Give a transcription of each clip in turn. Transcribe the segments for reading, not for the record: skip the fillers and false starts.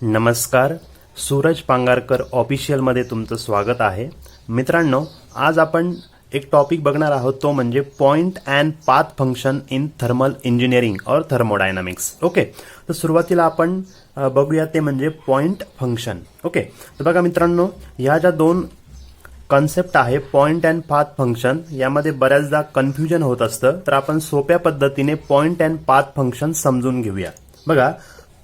नमस्कार, सूरज पांगारकर ऑफिशियलमध्ये तुमचं स्वागत आहे. मित्रांनो, आज आपण एक टॉपिक बघणार आहोत, तो म्हणजे point and path function in thermal engineering और थर्मोडायनामिक्स. ओके, तर सुरुवातीला आपण बघूया ते म्हणजे पॉइंट फंक्शन. ओके, तर बघा मित्रांनो, ह्या ज्या दोन कॉन्सेप्ट आहे पॉइंट अँड पाथ फंक्शन, यामध्ये बऱ्याचदा कन्फ्युजन होत असतं. तर आपण सोप्या पद्धतीने पॉइंट अँड पाथ फंक्शन समजून घेऊया. बघा,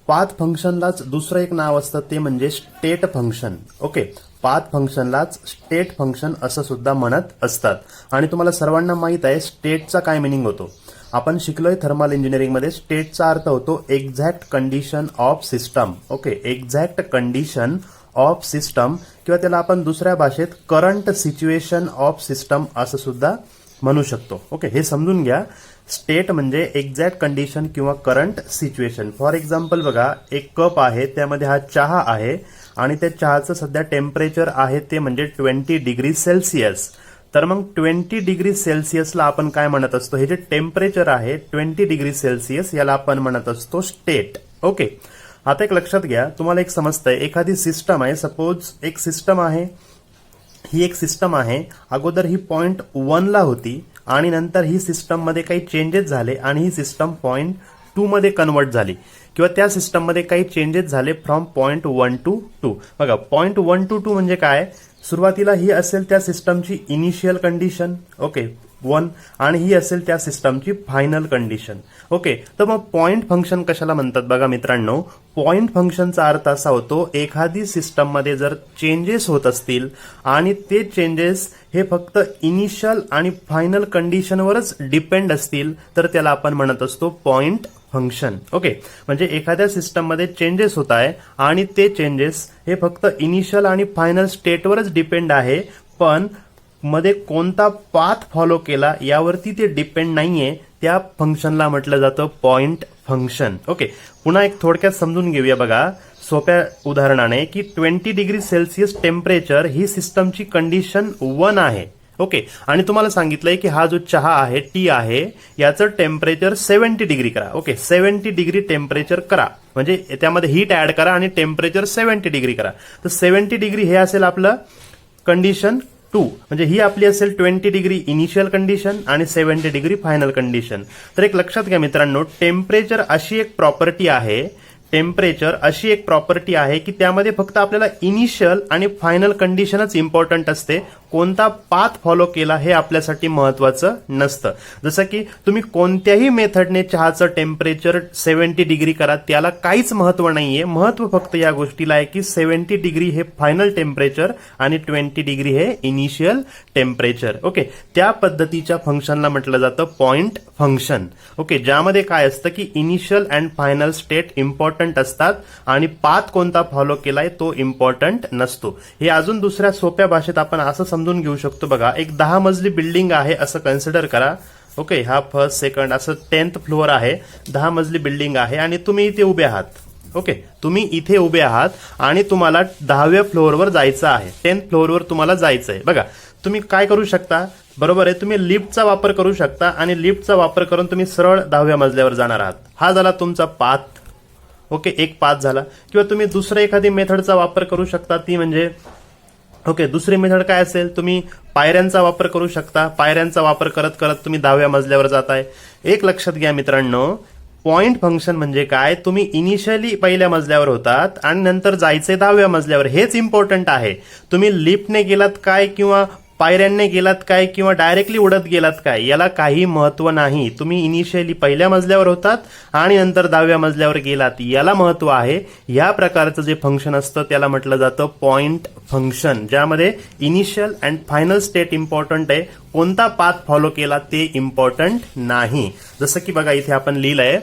पाथ फंक्शनलाच दुसरं एक नाव असतं, ते म्हणजे स्टेट फंक्शन. ओके, पाथ फंक्शनलाच स्टेट फंक्शन असं सुद्धा म्हणत असतात. आणि तुम्हाला सर्वांना माहित आहे स्टेटचा काय मिनिंग होतो. आपण शिकलोय थर्मल इंजिनिअरिंगमध्ये, स्टेटचा अर्थ होतो exact condition of system. Okay, exact condition of system, किंवा त्याला आपण दुसऱ्या भाषेत करंट सिच्युएशन ऑफ सिस्टम असं सुद्धा म्हणू शकतो. ओके, हे समजून घ्या. स्टेट म्हणजे एक्झॅक्ट कंडिशन किंवा करंट सिच्युएशन. फॉर एक्झाम्पल बघा, एक कप आहे, त्यामध्ये हा चहा आहे आणि त्या चहाचं सध्या टेम्परेचर आहे ते म्हणजे 20 डिग्री सेल्सिअस. तर मग 20 डिग्री सेल्सिअसला आपण काय म्हणत असतो, हे जे टेम्परेचर आहे 20 डिग्री सेल्सिअस, याला आपण म्हणत असतो स्टेट. ओके, आता एक लक्षात घ्या, तुम्हाला एक समजतंय, एखादी सिस्टम आहे, सपोज एक सिस्टम आहे, ही एक सिस्टम आहे, अगोदर ही पॉइंट 1 ला होती आणि नंतर ही सिस्टम मध्ये काही चेंजेस झाले आणि ही सिस्टम पॉइंट 2 मध्ये कन्वर्ट झाली, किंवा त्या सिस्टम मध्ये काही चेंजेस झाले फ्रॉम पॉइंट 1 टू 2. बघा, पॉइंट 1 टू 2 म्हणजे काय, सुरुवातीला ही असेल त्या सिस्टमची इनिशियल कंडिशन, ओके 1, आणि ही असेल त्या सिस्टमची फायनल कंडिशन. ओके, तर मग पॉइंट फंक्शन कशाला म्हणतात बघा मित्रांनो, पॉइंट फंक्शनचा अर्थ असा होतो, एखादी सिस्टममध्ये जर चेंजेस होत असतील आणि ते चेंजेस हे फक्त इनिशियल आणि फायनल कंडिशनवरच डिपेंड असतील, तर त्याला आपण म्हणत असतो पॉइंट फंक्शन. ओके, म्हणजे एखाद्या सिस्टममध्ये चेंजेस होत आहे आणि ते चेंजेस हे फक्त इनिशियल आणि फायनल स्टेटवरच डिपेंड आहे, पण मध्ये कोणता पाथ फॉलो केला यावरती ते डिपेंड नाहीये, त्या फंक्शनला म्हटलं जातं पॉइंट फंक्शन. ओके, पुन्हा एक थोडक्यात समजून घेऊया बघा सोप्या उदाहरणाने, की 20 डिग्री सेल्सिअस टेम्परेचर ही सिस्टमची कंडिशन 1 आहे. ओके, आणि तुम्हाला सांगितलंय की हा जो चहा आहे, टी आहे, याचं टेम्परेचर 70 डिग्री करा. ओके, 70 डिग्री टेम्परेचर करा, म्हणजे त्यामध्ये हीट ऍड करा आणि टेम्परेचर 70 डिग्री करा. तर 70 डिग्री हे असेल आपलं कंडिशन 2, म्हणजे ही आपली असेल 20 डिग्री इनिशियल कंडिशन आणि 70 डिग्री फायनल कंडिशन. तर एक लक्षात घ्या मित्रांनो, टेम्परेचर अशी एक प्रॉपर्टी आहे, टेम्परेचर अशी एक प्रॉपर्टी आहे की त्यामध्ये फक्त आपल्याला इनिशियल आणि फायनल कंडिशनच इम्पॉर्टंट असते, कोणता पाथ फॉलो केला हे आपल्यासाठी महत्वाचं नसतं. जसं की तुम्ही कोणत्याही मेथडने चहाचं टेम्परेचर 70 डिग्री करा, त्याला काहीच महत्व नाहीये. महत्व फक्त या गोष्टीला आहे की 70 डिग्री हे फायनल टेम्परेचर आणि 20 डिग्री हे इनिशियल टेम्परेचर. ओके, त्या पद्धतीच्या फंक्शनला म्हटलं जातं पॉइंट फंक्शन. ओके, ज्यामध्ये काय असतं की initial and final state important असतात आणि पाथ कोणता फॉलो केलाय तो इम्पॉर्टंट नसतो. हे अजून दुसऱ्या सोप्या भाषेत आपण असं समजून घेऊ शकतो. बघा, एक 10 मजली बिल्डिंग आहे असं कन्सिडर करा. ओके, हा फर्स्ट सेकंड असं 10th फ्लोअर आहे, 10 मजली बिल्डिंग आहे आणि तुम्ही इथे उभे आहात. ओके, तुम्ही इथे उभे आहात आणि तुम्हाला 10व्या फ्लोअरवर जायचं आहे, 10th फ्लोअरवर तुम्हाला जायचं आहे. बघा, तुम्ही काय करू शकता, बरोबर आहे, तुम्ही लिफ्टचा वापर करू शकता आणि लिफ्टचा वापर करून तुम्ही सरळ 10व्या मजल्यावर जाणार आहात. हा झाला तुमचा पाथ. ओके, एक पाथ झाला. किंवा तुम्ही दुसऱ्या एखादी मेथडचा वापर करू शकता, ती म्हणजे ओके, दुसरी मेथड काय असेल, तुम्ही पायऱ्यांचा वापर करू शकता. पायऱ्यांचा वापर करत करत तुम्ही 10व्या मजल्यावर जाताय. एक लक्षात घ्या मित्रांनो, पॉइंट फंक्शन म्हणजे काय, तुम्ही इनिशियली पहिल्या मजल्यावर होतात आणि नंतर जायचे 10व्या मजल्यावर, हेच इम्पॉर्टंट आहे. तुम्ही लिफ्टने गेलात काय किंवा पायऱ्यांनी गेलात काय किंवा डायरेक्टली उडत गेलात काय, याला काही महत्व नाही. तुम्ही इनिशियली पहिल्या मजल्यावर होतात आणि नंतर 10व्या मजल्यावर गेलात, याला महत्व आहे. या प्रकारचं जे फंक्शन असतं त्याला म्हटलं जातं पॉइंट फंक्शन, ज्यामध्ये initial and final state important आहे, कोणता पाथ फॉलो केला ते इम्पॉर्टंट नाही. जसं की बघा इथे आपण लिहिलंय,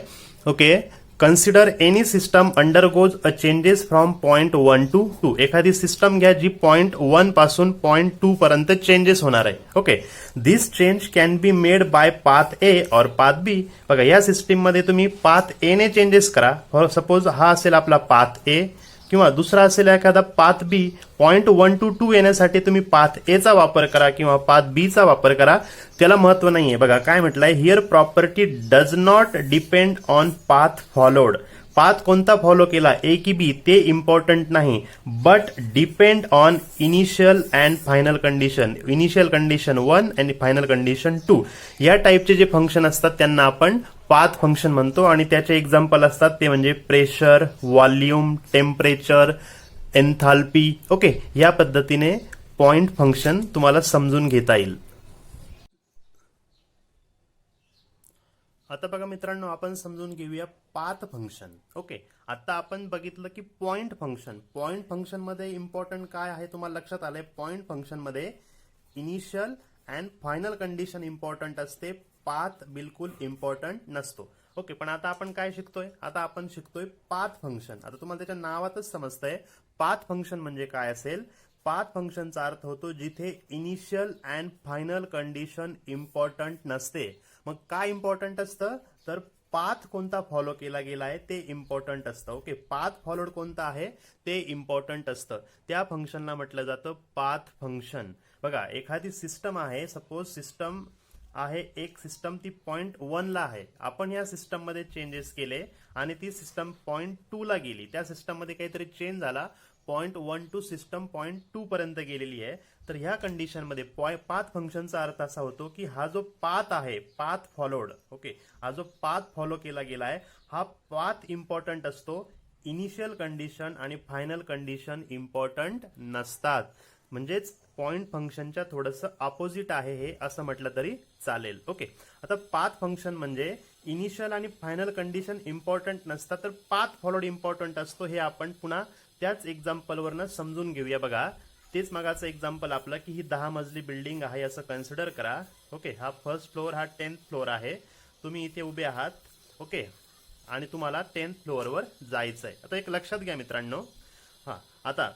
okay, consider any system undergoes a changes from point 1 to 2. एखादी सिस्टम घ्या जी पॉइंट 1 पासून पॉइंट 2 पर्यंत चेंजेस होणार आहे. Okay, this change can be made by path ए और पाथ बी. बघा, या सिस्टीम मध्ये तुम्ही पाथ ए ने चेंजेस करा. फॉर सपोज हा असेल आपला पाथ ए, किंवा दुसरा असेल एखादा पाथ बी. पॉइंट 1 टू 2 येण्यासाठी तुम्ही पाथ ए चा वापर करा किंवा पाथ बी चा वापर करा, त्याला महत्व नाहीये. बघा काय म्हटलंय, here property does not depend on path followed. Path कोणता फॉलो केला, ए की बी, ते इम्पॉर्टंट नाही, but depend on initial and final condition. Initial condition 1 आणि फायनल कंडिशन 2 या टाईपचे जे फंक्शन असतात त्यांना आपण पाथ फंक्शन म्हणतो. आणि त्याचे एक्झाम्पल असतात ते म्हणजे pressure, volume, temperature, enthalpy. Okay, या पद्धतीने पॉइंट फंक्शन तुम्हाला समजून घेता येईल. आता बघा मित्रांनो, आपण समजून घेऊया पाथ फंक्शन. ओके, आता आपण बघितलं की पॉइंट फंक्शन. पॉइंट फंक्शन मध्ये इम्पॉर्टंट काय आहे तुम्हाला लक्षात आलंय. पॉइंट फंक्शन मध्ये initial and final condition important असते, पाथ बिलकुल इम्पॉर्टंट नसतो. ओके, पण आता आपण काय शिकतोय, आता आपण शिकतोय पाथ फंक्शन. आता तुम्हाला त्याच्या नावातच समजतंय पाथ फंक्शन म्हणजे काय असेल. पाथ फंक्शनचा अर्थ होतो जिथे initial and final condition important नसते. मग काय इम्पॉर्टंट असतं, तर पाथ कोणता फॉलो केला गेलाय ते इम्पॉर्टंट असतं. ओके, पाथ फॉलोड कोणता आहे ते इम्पॉर्टंट असतं. त्या फंक्शनला म्हटलं जातं पाथ फंक्शन. बघा, एखादी सिस्टम आहे, सपोज सिस्टम आहे, एक सिस्टम ती पॉइंट 1 ला आहे. आपण या सिस्टम मध्ये चेंजेस केले आणि ती सिस्टम पॉइंट 2 ला गेली. त्या सिस्टम मध्ये काहीतरी चेंज झाला, पॉइंट 1 टू सिस्टम पॉइंट 2 पर्यंत गेलेली आहे. तर ह्या कंडिशन मध्ये पाथ फंक्शनचा अर्थ असा होतो की हा जो पाथ आहे, पाथ फॉलोड, ओके, हा जो पाथ फॉलो केला गेलाय हा पाथ इम्पॉर्टंट असतो. इनिशियल कंडिशन आणि फायनल कंडिशन इम्पॉर्टंट नसतात. म्हणजेच पॉइंट फंक्शनच्या थोडंसं अपोजिट आहे हे, असं म्हटलं तरी चालेल. ओके, आता पाथ फंक्शन म्हणजे इनिशियल आणि फायनल कंडिशन इम्पॉर्टंट नसतात, तर पाथ फॉलोड इम्पॉर्टंट असतो. हे आपण पुन्हा त्याच एक्झाम्पलवरनं समजून घेऊया. बघा, तेच मागाचं एक्झाम्पल आपलं की ही 10 मजली बिल्डिंग आहे असं कन्सिडर करा. ओके, हा फर्स्ट फ्लोअर, हा 10th फ्लोअर आहे. तुम्ही इथे उभे आहात. ओके, आणि तुम्हाला 10th फ्लोअरवर जायचं आहे. आता एक लक्षात घ्या मित्रांनो, आता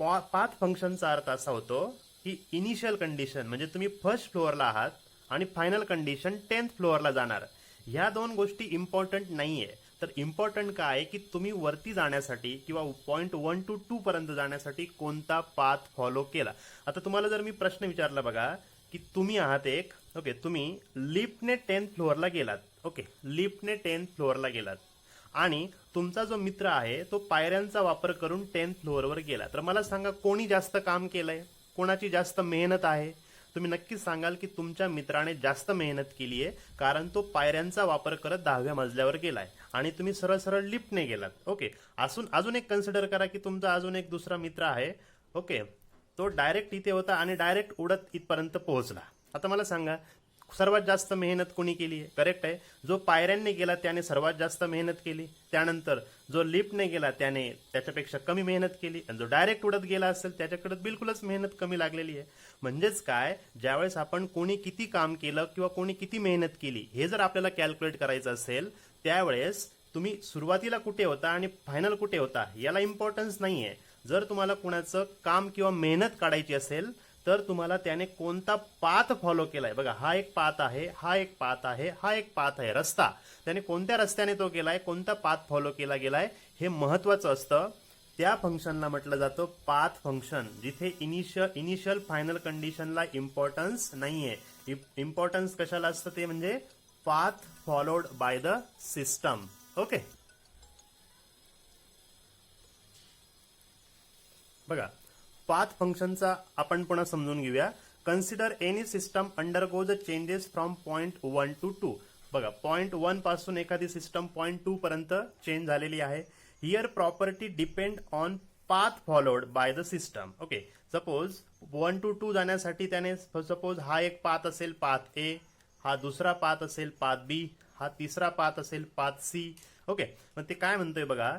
पाथ फंक्शनचा अर्थ असा होतो की इनिशियल कंडिशन म्हणजे तुम्ही फर्स्ट फ्लोअरला आहात आणि फायनल कंडिशन 10th फ्लोअरला जाणार. ह्या दोन गोष्टी इम्पॉर्टंट नाहीये. तर इम्पॉर्टंट काय आहे की तुम्ही वरती जाण्यासाठी किंवा पॉइंट 1 टू 2 पर्यंत जाण्यासाठी कोणता पाथ फॉलो केला. आता तुम्हाला जर मी प्रश्न विचारला बघा की तुम्ही आहात एक, ओके, तुम्ही लिफ्टने 10th फ्लोअरला गेलात. ओके, लिफ्टने 10th फ्लोअरला गेलात आणि तुमचा जो मित्र आहे तो पायऱ्यांचा वापर करून 10th फ्लोअरवर गेला. तर मला सांगा कोणी जास्त काम केलंय, कोणाची जास्त मेहनत आहे. तुम्ही नक्कीच सांगाल की तुमच्या मित्राने जास्त मेहनत केली आहे, कारण तो पायऱ्यांचा वापर करत 10व्या मजल्यावर गेलाय आणि तुम्ही सरळ सरळ लिफ्टने गेलात. ओके, अजून एक कन्सिडर करा की तुमचा अजून एक दुसरा मित्र आहे. ओके, तो डायरेक्ट इथे होता आणि डायरेक्ट उडत इथपर्यंत पोहोचला. आता मला सांगा सर्वात जास्त मेहनत कोणी केली आहे. करेक्ट आहे, जो पायऱ्यांनी गेला त्याने सर्वात जास्त मेहनत केली. त्यानंतर जो लिफ्टने गेला त्याने त्याच्यापेक्षा कमी मेहनत केली आणि जो डायरेक्ट उडत गेला असेल त्याच्याकडे बिलकुलच मेहनत कमी लागलेली आहे. म्हणजेच काय, ज्यावेळेस आपण कोणी किती काम केलं किंवा कोणी किती मेहनत केली हे जर आपल्याला कॅल्क्युलेट करायचं असेल, त्यावेळेस तुम्ही सुरुवातीला कुठे होता आणि फायनल कुठे होता याला इम्पॉर्टन्स नाहीये. जर तुम्हाला कुणाचं काम किंवा मेहनत काढायची असेल तर तुम्हाला त्याने कोणता पाथ फॉलो केलाय. बघा, हा एक पाथ आहे, हा एक पाथ आहे, हा एक पाथ आहे, रस्ता. त्याने कोणत्या रस्त्याने तो गेलाय, कोणता पाथ फॉलो केला गेलाय हे महत्वाचं असतं. त्या फंक्शनला म्हटलं जातं पाथ फंक्शन, जिथे इनिशियल फायनल कंडिशनला इम्पॉर्टन्स नाहीये. इम्पॉर्टन्स कशाला असतं ते म्हणजे path followed by the system. Okay, बघा, पाथ फंक्शनचा आपण पुन्हा समजून घेऊया. Consider any system undergoes changes from point 1 to 2. बघा, पॉइंट 1 पासून एखादी सिस्टम पॉइंट 2 पर्यंत चेंज झालेली आहे. Here property depend on path followed by the system. Okay, suppose 1 to 2 जाण्यासाठी त्याने सपोज हा एक पाथ असेल पाथ ए, हा दुसरा पाथ असेल पाथ बी, हा तिसरा पाथ असेल पाथ सी. ओके, मग ते काय म्हणतोय बघा,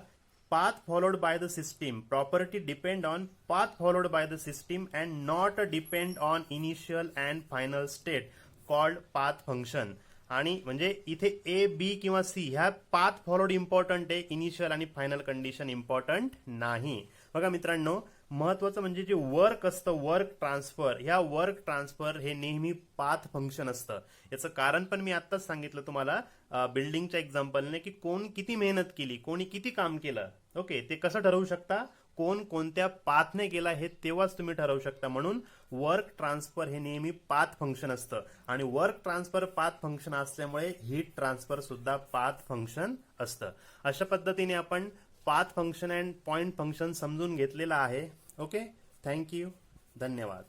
path followed by the system property depend on path followed by the system and not depend on initial and final state called path function. आणि म्हणजे इथे ए बी किंवा सी ह्या पाथ फॉलोड इम्पॉर्टंट आहे, इनिशियल आणि final condition important नाही. बघा मित्रांनो, महत्वाचं म्हणजे जे वर्क असतं, वर्क ट्रान्सफर, ह्या वर्क ट्रान्सफर हे नेहमी पाथ फंक्शन असतं. याचं कारण पण मी आत्ताच सांगितलं तुम्हाला बिल्डिंगच्या एक्झाम्पलने की कोण किती मेहनत केली, कोणी किती काम केलं. ओके, ते कसं ठरवू शकता, कोण कोणत्या पाथने केला हे तेव्हाच तुम्ही ठरवू शकता. म्हणून वर्क ट्रान्सफर हे नेहमी पाथ फंक्शन असतं आणि वर्क ट्रान्सफर पाथ फंक्शन असल्यामुळे हीट ट्रान्सफर सुद्धा पाथ फंक्शन असतं. अशा पद्धतीने आपण path function and point function समजून घेतलेलं आहे. ओके, थँक्यू, धन्यवाद.